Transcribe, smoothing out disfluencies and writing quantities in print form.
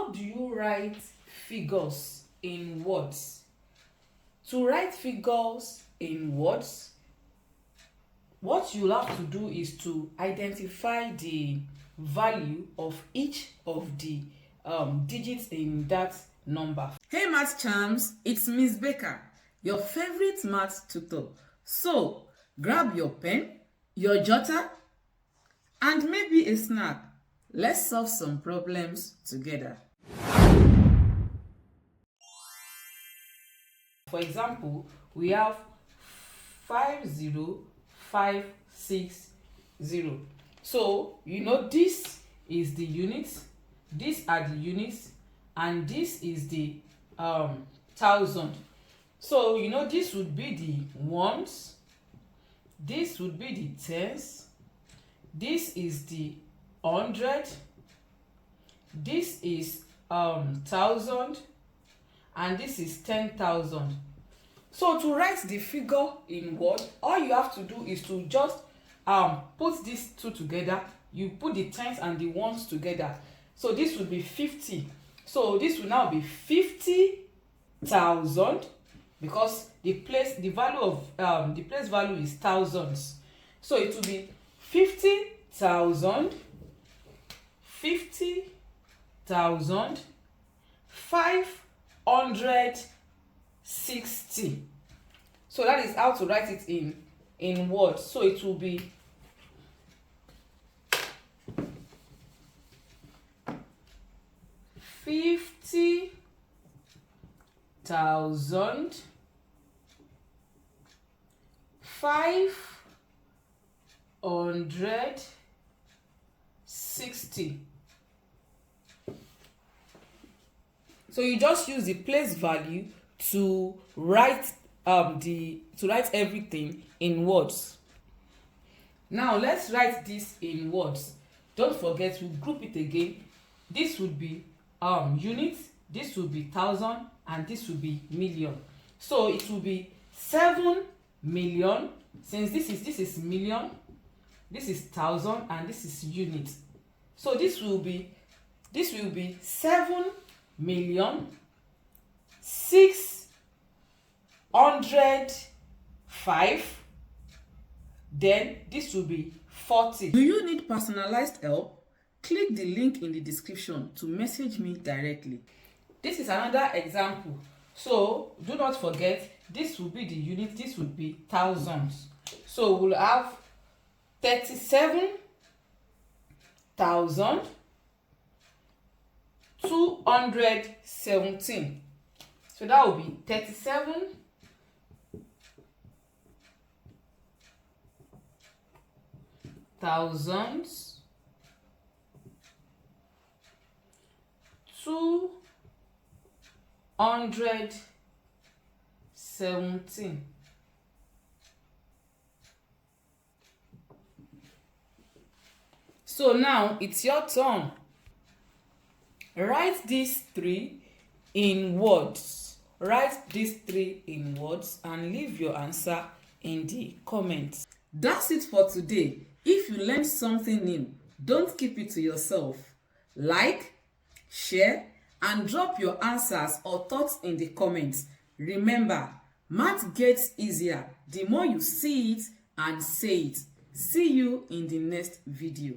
How do you write figures in words? To write figures in words, what you'll have to do is to identify the value of each of the digits in that number. Hey math champs, it's Miss Becca, your favorite math tutor. So grab your pen, your jotter, and maybe a snack. Let's solve some problems together. For example, we have 50560. So you know this is the units, these are the units, and this is the thousand. So you know this would be the ones, this would be the tens, this is the hundred, this is thousand, and this is 10,000. So to write the figure in word, all you have to do is to just put these two together. You put the tens and the ones together. So this would be 50. So this will now be 50,000 because the place value is thousands. So it will be 50,000, 560. So that is how to write it in words. So it will be 50,000 560. So you just use the place value to write everything in words. Now let's write this in words. Don't forget, we group it again. This would be units, this would be thousand, and this would be million. So it will be 7 million. Since this is million, this is thousand, and this is unit. So this will be 7,605,000. Then this will be 40. Do you need personalized help? Click the link in the description to message me directly. This is another example. So do not forget, this will be the unit, this will be thousands. So we'll have 37,217. So that will be 37,217. So now it's your turn. Write these three in words. Write these three in words and leave your answer in the comments. That's it for today. If you learned something new, don't keep it to yourself. Like, share, and drop your answers or thoughts in the comments. Remember, math gets easier the more you see it and say it. See you in the next video.